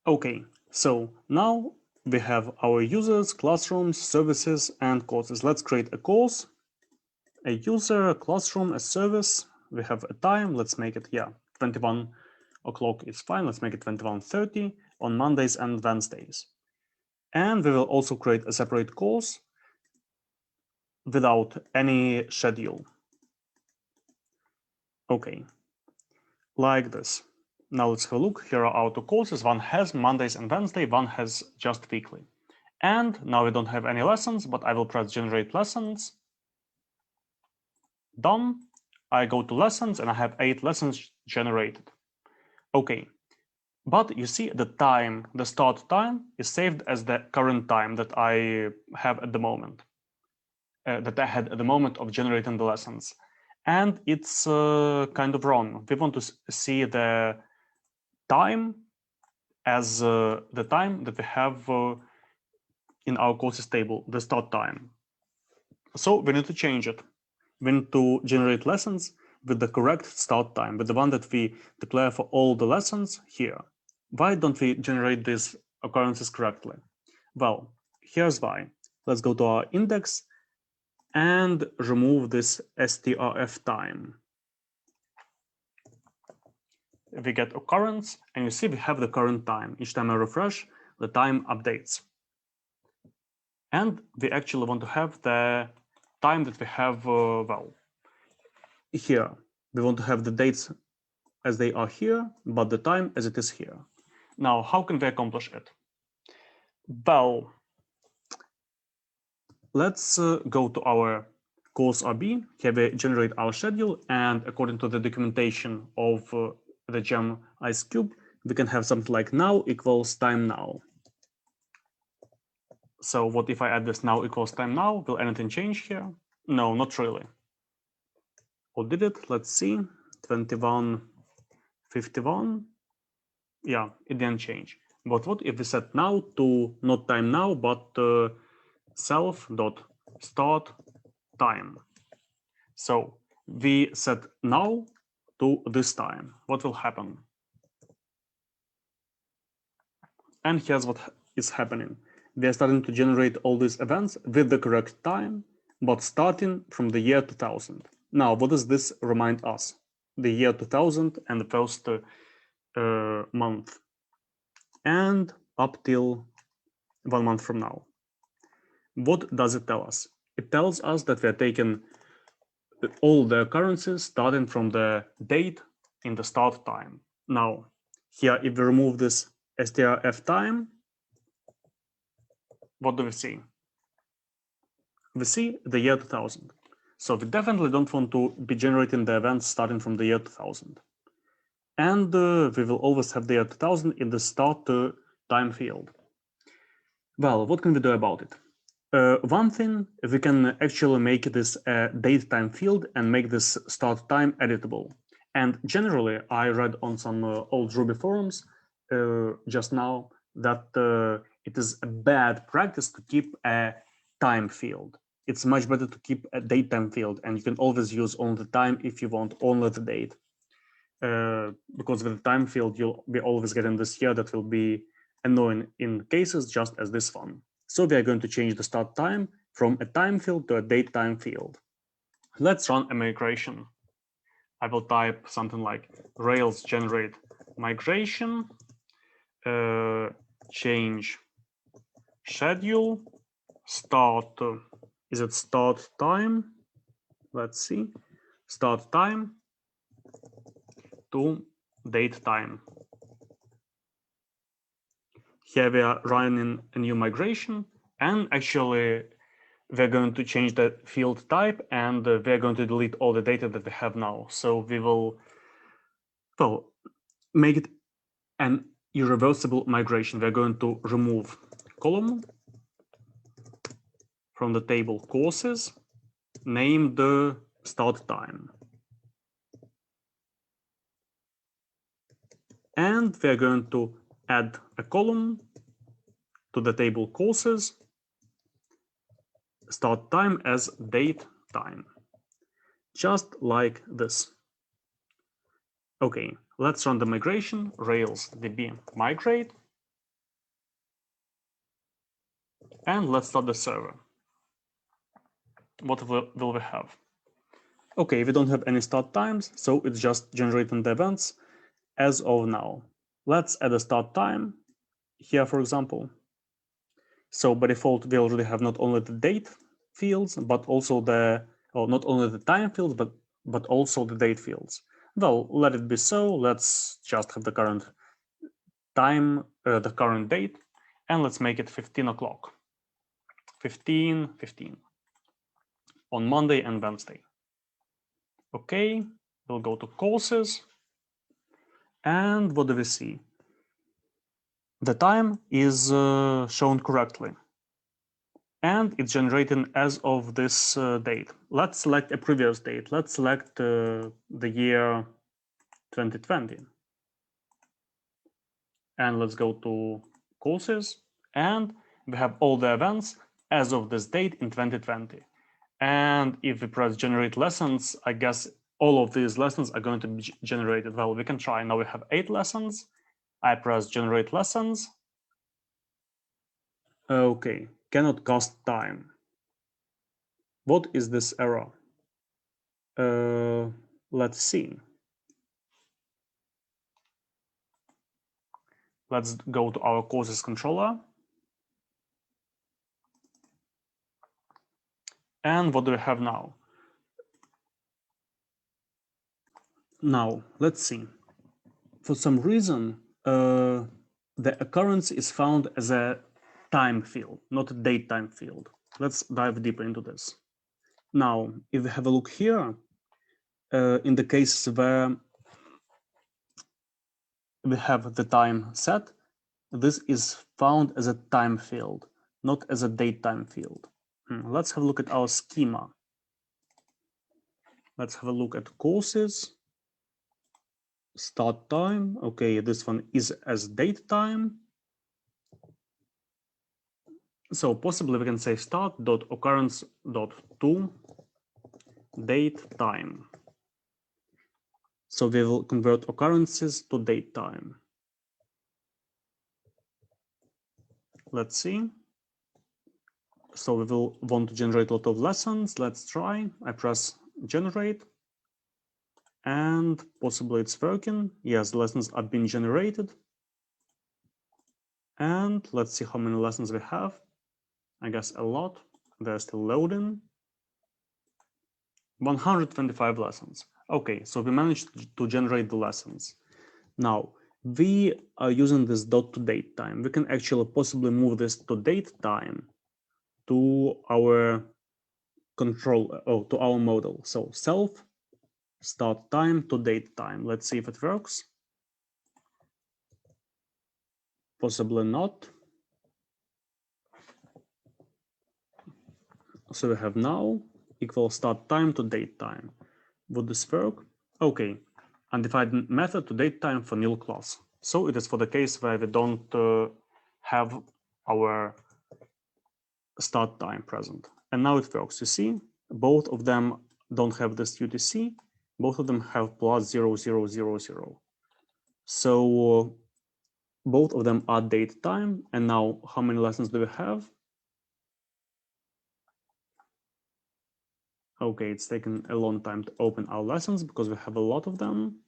Okay, so now we have our users, classrooms, services, and courses. Let's create a course, a user, a classroom, a service. We have a time. Let's make it, 21 o'clock is fine. Let's make it 21:30 on Mondays and Wednesdays. And we will also create a separate course without any schedule. Okay, like this. Now let's have a look. Here are our two courses. One has Mondays and Wednesday, one has just weekly. And now we don't have any lessons, but I will press generate lessons. Done. I go to lessons and I have 8 lessons generated. Okay, but you see the time, the start time is saved as the current time that I have at the moment, that I had at the moment of generating the lessons. And it's kind of wrong. We want to see the time as the time that we have in our courses table, the start time. So we need to change it. We need to generate lessons with the correct start time, with the one that we declare for all the lessons here. Why don't we generate these occurrences correctly? Well, here's why. Let's go to our index and remove this strf time. We get occurrence, and you see we have the current time. Each time I refresh, the time updates. And we actually want to have the time that we have, well, here. We want to have the dates as they are here, but the time as it is here. Now, how can we accomplish it? Well, let's go to our course RB. Here we generate our schedule, and according to the documentation of the gem ice cube, we can have something like now equals time now. So what if I add this now equals time now? Will anything change here? No, not really. Or did it? Let's see. 21:51. Yeah, it didn't change. But what if we set now to not time now, but self.start time? So we set now to this time. What will happen? And here's what is happening. We are starting to generate all these events with the correct time, but starting from the year 2000. Now, what does this remind us? The year 2000 and the first month, and up till 1 month from now. What does it tell us? It tells us that we are taking all the occurrences starting from the date in the start time. Now, here, if we remove this strf time, what do we see? We see the year 2000. So we definitely don't want to be generating the events starting from the year 2000. And we will always have the year 2000 in the start time field. Well, what can we do about it? One thing, we can actually make this a date time field and make this start time editable. And generally, I read on some old Ruby forums just now that it is a bad practice to keep a time field. It's much better to keep a date time field, and you can always use only the time if you want only the date. Because with the time field, you'll be always getting this here that will be annoying in cases just as this one. So we are going to change the start time from a time field to a date time field. Let's run a migration. I will type something like Rails generate migration, change schedule, start, is it start time? Let's see, start time to date time. Here we are running a new migration, and actually we're going to change the field type, and we're going to delete all the data that we have now. So we will, well, make it an irreversible migration. We're going to remove column from the table courses, name the start time. And we're going to add a column to the table courses, start time as date time, just like this. Okay, let's run the migration, Rails DB migrate. And let's start the server. What will we have? Okay, we don't have any start times, so it's just generating the events as of now. Let's add a start time here, for example. So by default, we already have not only the date fields, but also not only the time fields, but also the date fields. Well, let it be so. Let's just have the current time, the current date, and let's make it 15 o'clock. 15 on Monday and Wednesday. Okay, we'll go to courses, and what do we see? The time is shown correctly, and it's generating as of this date. Let's select a previous date. Let's select the year 2020, and let's go to courses, and we have all the events as of this date in 2020. And if we press generate lessons, I guess all of these lessons are going to be generated. Well, we can try. Now we have 8 lessons. I press generate lessons. Okay, cannot cast time. What is this error? Let's see. Let's go to our courses controller. And what do we have now? Now, let's see. For some reason, the occurrence is found as a time field, not a date time field. Let's dive deeper into this. Now, if we have a look here, in the cases where we have the time set, this is found as a time field, not as a date time field. Let's have a look at our schema. Let's have a look at courses. Start time. Okay, this one is as date time. So possibly we can say start.occurrence.to date time. So we will convert occurrences to date time. Let's see. So we will want to generate a lot of lessons. Let's try. I press generate. And possibly it's working. Yes, the lessons are being generated. And let's see how many lessons we have. I guess a lot. They're still loading. 125 lessons. Okay, so we managed to generate the lessons. Now, we are using this dot to date time. We can actually possibly move this to date time to our to our model. So self start time to date time. Let's see if it works. Possibly not. So we have now equal start time to date time. Would this work? Okay, undefined method to date time for nil class. So it is for the case where we don't have our start time present. And now it works. You see, both of them don't have this UTC. Both of them have plus 0000. So both of them are date time. And now how many lessons do we have? Okay, it's taken a long time to open our lessons because we have a lot of them.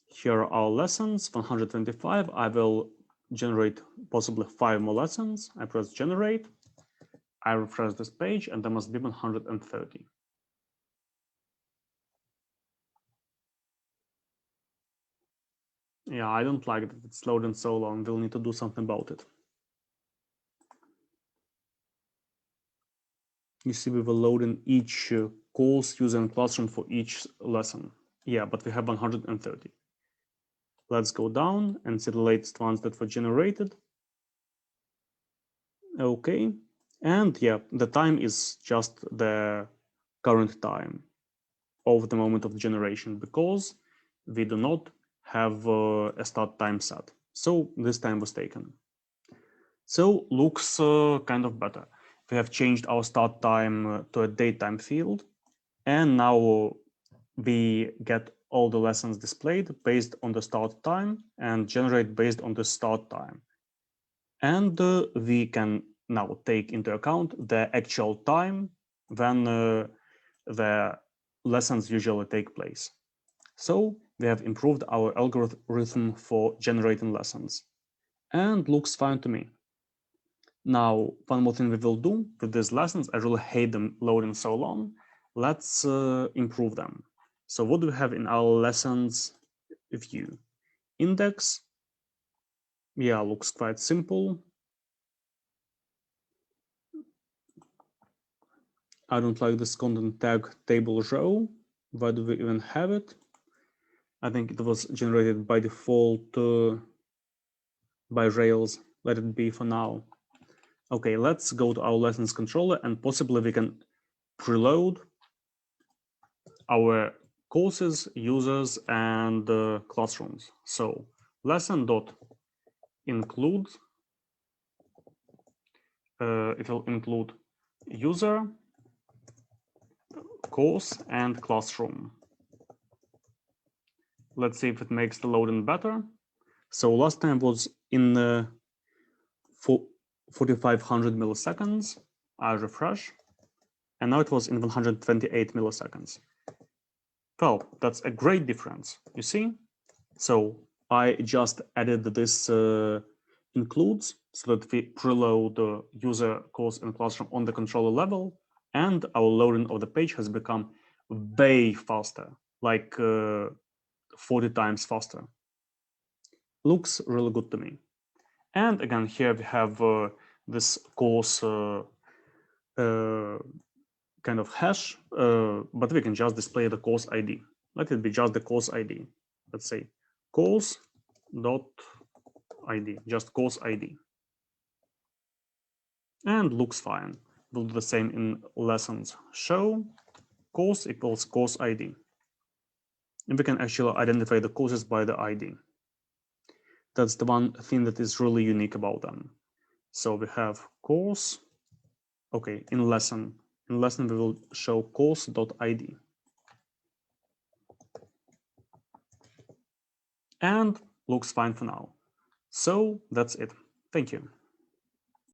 Here are our lessons, 125. I will generate possibly 5 more lessons. I press generate. I refresh this page and there must be 130. Yeah, I don't like that it's loading so long. We'll need to do something about it. You see, we were loading each course using Classroom for each lesson. Yeah, but we have 130. Let's go down and see the latest ones that were generated. Okay, and yeah, the time is just the current time of the moment of generation because we do not have a start time set. So this time was taken. So looks kind of better. We have changed our start time to a date time field, and now we get all the lessons displayed based on the start time and generate based on the start time. And we can now take into account the actual time when the lessons usually take place. So we have improved our algorithm for generating lessons, and looks fine to me. Now, one more thing we will do with these lessons, I really hate them loading so long. Let's improve them. So what do we have in our lessons view? Index, yeah, looks quite simple. I don't like this content tag table row. Why do we even have it? I think it was generated by default by Rails. Let it be for now. Okay, let's go to our lessons controller and possibly we can preload our courses, users, and classrooms. So lesson.include, it will include user, course, and classroom. Let's see if it makes the loading better. So last time was in 4500 milliseconds. I refresh, and now it was in 128 milliseconds. Well, that's a great difference, you see? So I just added this includes so that we preload the user, course, and classroom on the controller level, and our loading of the page has become way faster, like 40 times faster. Looks really good to me. And again, here we have this course kind of hash, but we can just display the course ID. Let it be just the course ID. Let's say course.id, just course ID. And looks fine. We'll do the same in lessons show course equals course ID. And we can actually identify the courses by the ID. That's the one thing that is really unique about them. So we have course, okay, in lesson we will show course.id. And looks fine for now. So that's it. Thank you.